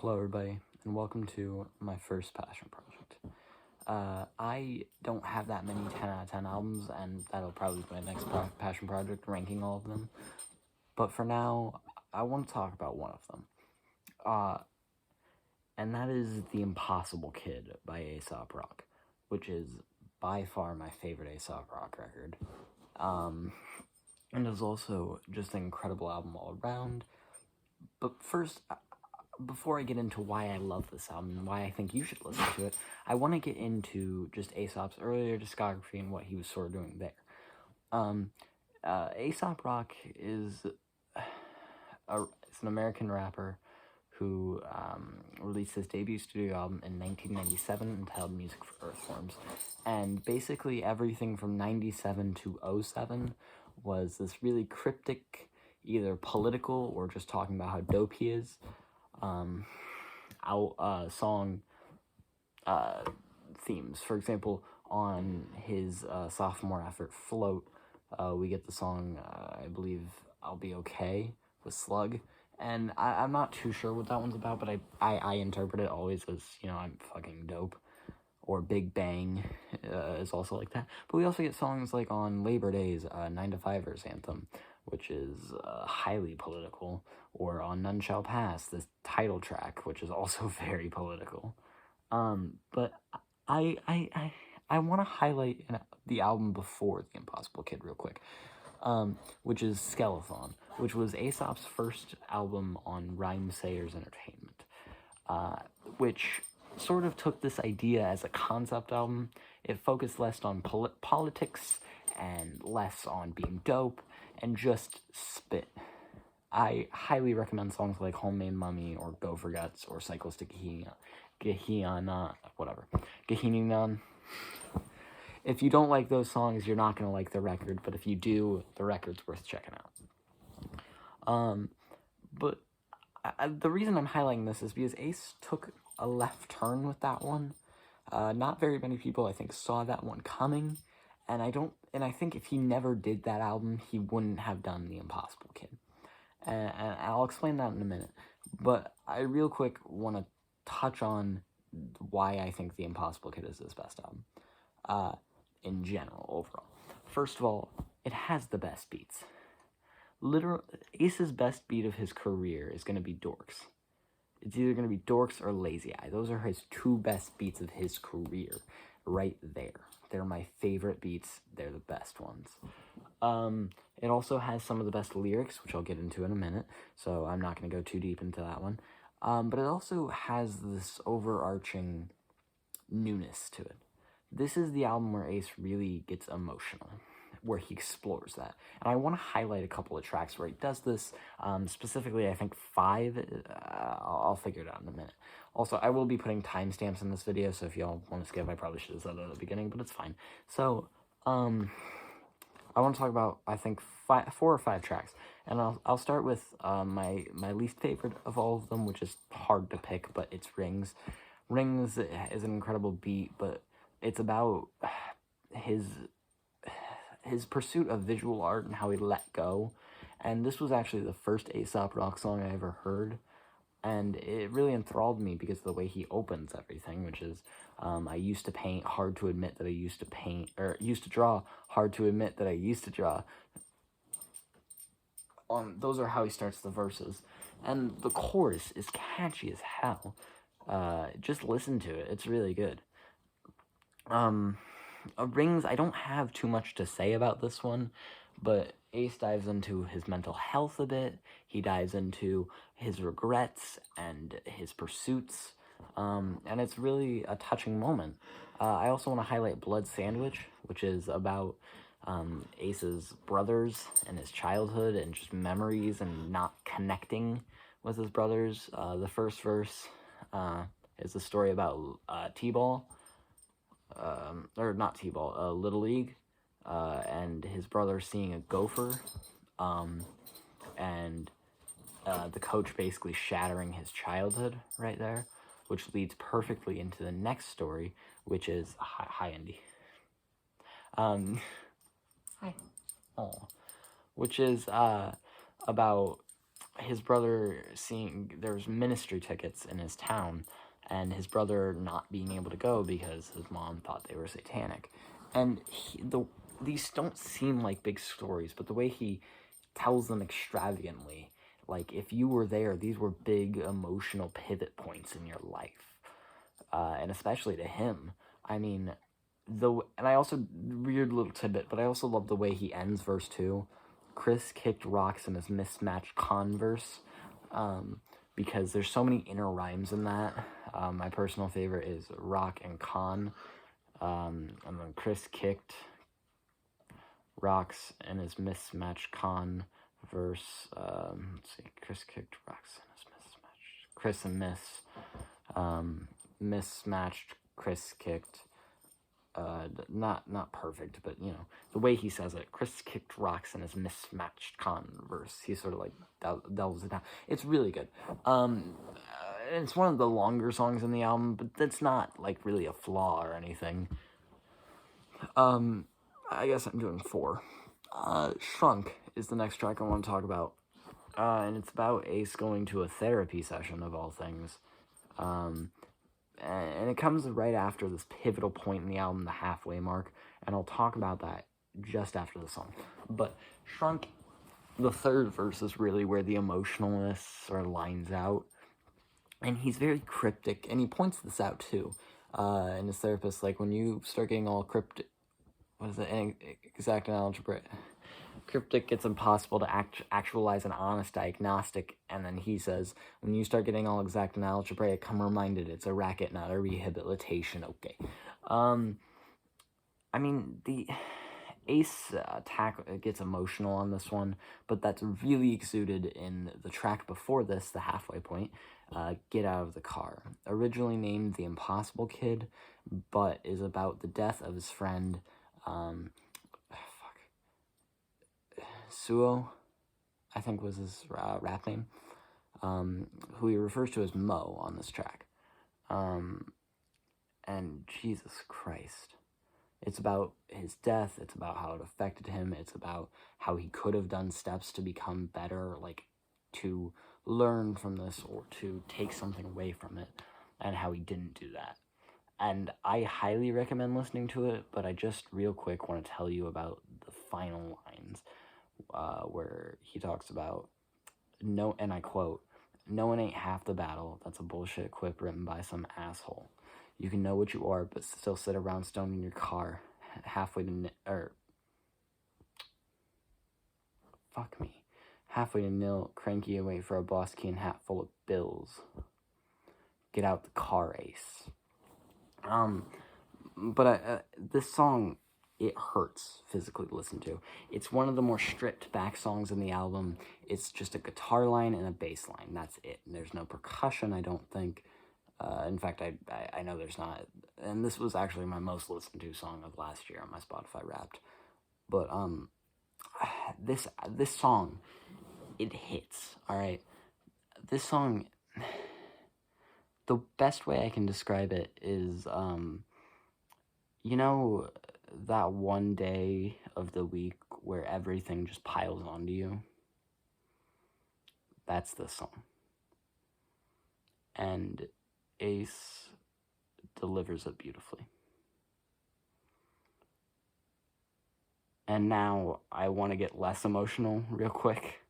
Hello everybody, and welcome to my first passion project. I don't have that many 10 out of 10 albums, and that'll probably be my next passion project, ranking all of them. But for now, I want to talk about one of them. And that is The Impossible Kid by Aesop Rock, which is by far my favorite Aesop Rock record. And is also just an incredible album all around. But first, before I get into why I love this album and why I think you should listen to it, I want to get into just Aesop's earlier discography and what he was sort of doing there. Aesop Rock is an American rapper who released his debut studio album in 1997 entitled Music for Earthworms. And basically everything from 97 to 07 was this really cryptic, either political or just talking about how dope he is, song themes. For example, on his sophomore effort, Float, we get the song, I believe, I'll Be Okay, with Slug. And I'm not too sure what that one's about, but I interpret it always as, I'm fucking dope. Or Big Bang is also like that. But we also get songs like on Labor Day's 9 to 5ers anthem, which is highly political, or on None Shall Pass, this title track, which is also very political. But I want to highlight the album before The Impossible Kid real quick, which is Skeleton, which was Aesop's first album on Rhymesayers Entertainment, which sort of took this idea as a concept album. It focused less on politics and less on being dope and just spit. I highly recommend songs like Homemade Mummy or Go for Guts or Cycles to Gehenna. If you don't like those songs, you're not going to like the record, but if you do, the record's worth checking out. But the reason I'm highlighting this is because Ace took a left turn with that one. Not very many people, I think, saw that one coming, and I think if he never did that album, he wouldn't have done The Impossible Kid. And I'll explain that in a minute. But I real quick want to touch on why I think The Impossible Kid is his best album, in general, overall. First of all, it has the best beats. Literally, Ace's best beat of his career is going to be Dorks. It's either going to be Dorks or Lazy Eye. Those are his two best beats of his career, right there. They're my favorite beats. They're the best ones. It also has some of the best lyrics, which I'll get into in a minute, so I'm not going to go too deep into that one. But it also has this overarching newness to it. This is the album where Ace really gets emotional, where he explores that. And I want to highlight a couple of tracks where he does this, specifically I think 5, I'll figure it out in a minute. Also, I will be putting timestamps in this video, so if y'all want to skip, I probably should have said that at the beginning, but it's fine. So, I want to talk about, I think, 4 or 5 tracks, and I'll start with my least favorite of all of them, which is hard to pick, but it's Rings. Rings is an incredible beat, but it's about his pursuit of visual art and how he let go. And this was actually the first Aesop Rock song I ever heard, and it really enthralled me because of the way he opens everything, which is, I used to paint, hard to admit that I used to paint, or used to draw, hard to admit that I used to draw. Those are how he starts the verses, and the chorus is catchy as hell. Just listen to it, it's really good. Rings, I don't have too much to say about this one, but Ace dives into his mental health a bit. He dives into his regrets and his pursuits, and it's really a touching moment. I also want to highlight Blood Sandwich, which is about Ace's brothers and his childhood and just memories and not connecting with his brothers. The first verse is a story about T-Ball, or not T-Ball, Little League, and his brother seeing a gopher, and the coach basically shattering his childhood right there, which leads perfectly into the next story, which is, hi Andy, hi, oh, which is about his brother there was ministry tickets in his town, and his brother not being able to go because his mom thought they were satanic. And these don't seem like big stories, but the way he tells them extravagantly, like if you were there, these were big emotional pivot points in your life, and especially to him. I mean, and I also, weird little tidbit, but I also love the way he ends verse 2. Chris kicked rocks in his mismatched Converse, because there's so many inner rhymes in that. My personal favorite is rock and con, and then Chris kicked rocks in his mismatched Converse. Let's see, Chris kicked rocks in his mismatched. Chris and mismatched. Chris kicked. Not perfect, but you know the way he says it. Chris kicked rocks in his mismatched Converse. He sort of like delves it down. It's really good. It's one of the longer songs in the album, but that's not like really a flaw or anything. I guess I'm doing 4. Shrunk is the next track I want to talk about, and it's about Ace going to a therapy session of all things. And it comes right after this pivotal point in the album, the halfway mark, and I'll talk about that just after the song. But Shrunk, the third verse is really where the emotionalness sort of lines out, and he's very cryptic, and he points this out too, in his therapist, like when you start getting all cryptic, what is it, exact and algebra, cryptic, it's impossible to actualize an honest diagnostic. And then he says, when you start getting all exact and algebraic, come reminded it's a racket, not a rehabilitation. Okay. I mean, the Ace attack gets emotional on this one, but that's really exuded in the track before this, the halfway point, Get Out of the Car. Originally named The Impossible Kid, but is about the death of his friend, Suo, I think was his rap name, who he refers to as Mo on this track. And Jesus Christ. It's about his death, it's about how it affected him, it's about how he could have done steps to become better, like to learn from this or to take something away from it, and how he didn't do that. And I highly recommend listening to it, but I just real quick want to tell you about the final lines, where he talks about, no, and I quote, "No one ain't half the battle." That's a bullshit quip written by some asshole. You can know what you are, but still sit around stoned in your car, halfway to nil, cranky and wait for a boss key and hat full of bills. Get out the car, Ace. But this song, it hurts physically to listen to. It's one of the more stripped back songs in the album. It's just a guitar line and a bass line. That's it. And there's no percussion, I don't think. In fact, I know there's not. And this was actually my most listened to song of last year on my Spotify Wrapped. But this song, it hits. All right, this song. The best way I can describe it is, you know, that one day of the week where everything just piles onto you. That's this song. And Ace delivers it beautifully. And now I want to get less emotional real quick,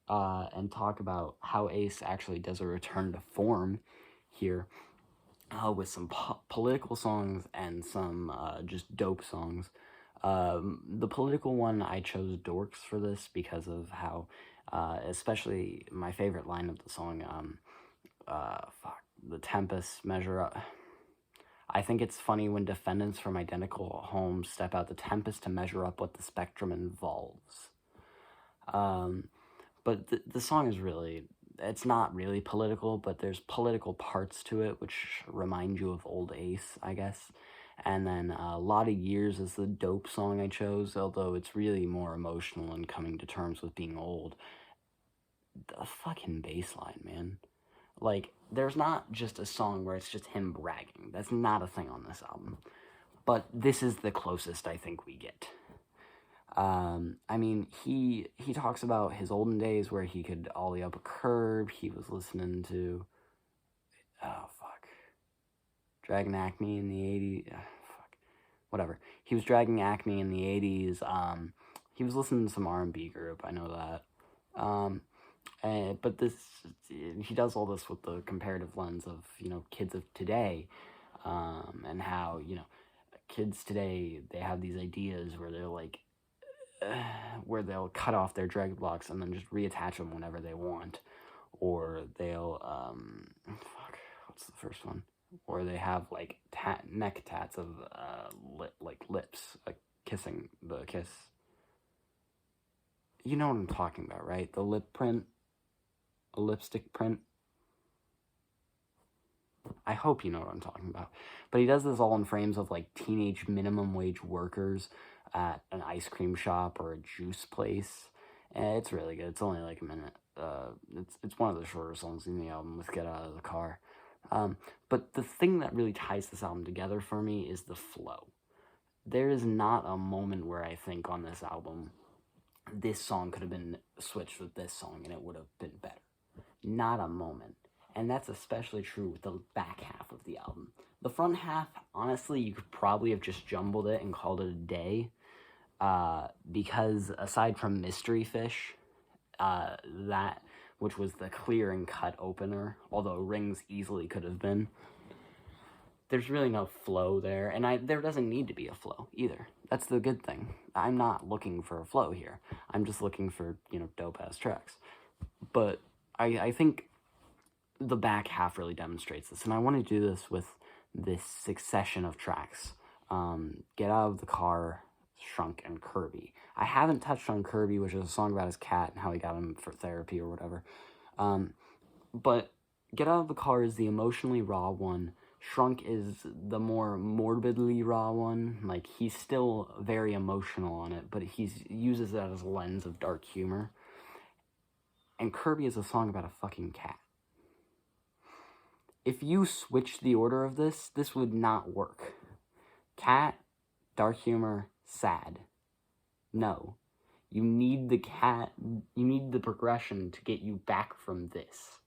and talk about how Ace actually does a return to form here, with some political songs and some just dope songs. The political one, I chose Dorks for this because of how, especially my favorite line of the song, the Tempest measure up. I think it's funny when defendants from identical homes step out the Tempest to measure up what the spectrum involves. But the song is really, it's not really political, but there's political parts to it which remind you of old Ace, I guess. And then Lotta Years is the dope song I chose, although it's really more emotional and coming to terms with being old. The fucking bass line, man. Like, there's not just a song where it's just him bragging. That's not a thing on this album. But this is the closest I think we get. I mean, he talks about his olden days where he could ollie up a curb. He was listening to, oh, fuck, Dragon Acme in the 80s. Fuck, whatever. He was dragging Acme in the 80s. He was listening to some R&B group, I know that. But he does all this with the comparative lens of, kids of today, and how, kids today, they have these ideas where they're like, where they'll cut off their dreadlocks and then just reattach them whenever they want, or they'll, fuck, what's the first one? Or they have like neck tats of like lips, kissing the kiss. You know what I'm talking about, right? The lip print, a lipstick print. I hope you know what I'm talking about. But he does this all in frames of like teenage minimum wage workers at an ice cream shop or a juice place. And it's really good. It's only like a minute. It's one of the shorter songs in the album with Get Out of the Car. But the thing that really ties this album together for me is the flow. There is not a moment where I think on this album, this song could have been switched with this song and it would have been better. Not a moment. And that's especially true with the back half of the album. The front half, honestly, you could probably have just jumbled it and called it a day. Because aside from Mystery Fish, which was the clear and cut opener, although Rings easily could have been, there's really no flow there, and there doesn't need to be a flow either. That's the good thing. I'm not looking for a flow here. I'm just looking for, dope-ass tracks. But I think the back half really demonstrates this, and I want to do this with this succession of tracks. Get Out of the Car, Shrunk, and Kirby. I haven't touched on Kirby, which is a song about his cat and how he got him for therapy or whatever. But Get Out of the Car is the emotionally raw one. Shrunk is the more morbidly raw one. Like, he's still very emotional on it, but he uses that as a lens of dark humor. And Kirby is a song about a fucking cat. If you switch the order of this would not work. Cat, dark humor, sad. No. You need the cat, you need the progression to get you back from this.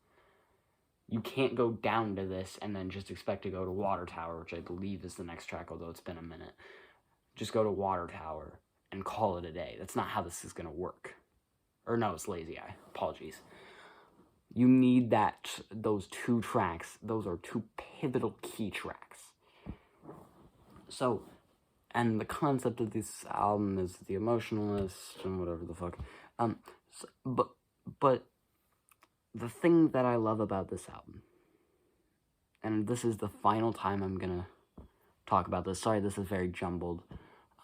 You can't go down to this and then just expect to go to Water Tower, which I believe is the next track, although it's been a minute. Just go to Water Tower and call it a day. That's not how this is going to work. Or no, it's Lazy Eye. Apologies. You need those two tracks. Those are two pivotal key tracks. So, and the concept of this album is the emotionalist and whatever the fuck. But the thing that I love about this album, and this is the final time I'm gonna talk about this. Sorry, this is very jumbled.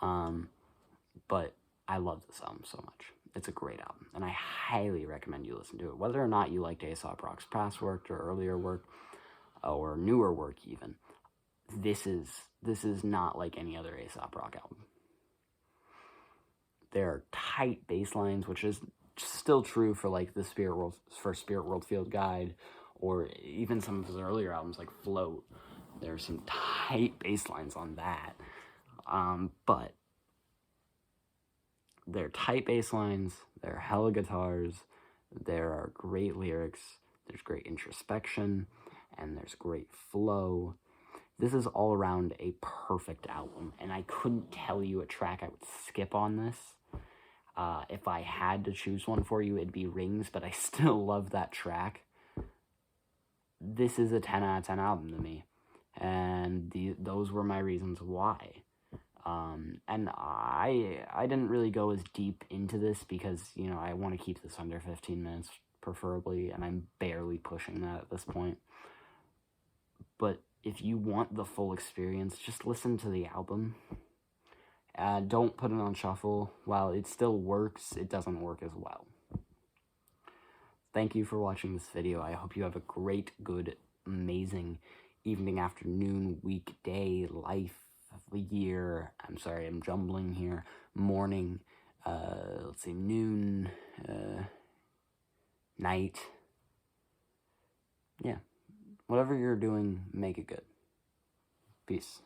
But I love this album so much. It's a great album, and I highly recommend you listen to it. Whether or not you liked Aesop Rock's past work or earlier work, or newer work even, this is not like any other Aesop Rock album. There are tight bass lines, which is still true for like the Spirit World Field Guide, or even some of his earlier albums like Float. There are some tight bass lines on that, but they're tight bass lines, they're hella guitars, there are great lyrics, there's great introspection, and there's great flow. This is all around a perfect album, and I couldn't tell you a track I would skip on this. If I had to choose one for you, it'd be Rings, but I still love that track. This is a 10 out of 10 album to me, and those were my reasons why. And I didn't really go as deep into this because, I want to keep this under 15 minutes, preferably, and I'm barely pushing that at this point. But if you want the full experience, just listen to the album. Don't put it on shuffle. While it still works, it doesn't work as well. Thank you for watching this video. I hope you have a great, good, amazing evening, afternoon, week, day, life, year. I'm sorry, I'm jumbling here. Morning, let's see, noon, night. Yeah. Whatever you're doing, make it good. Peace.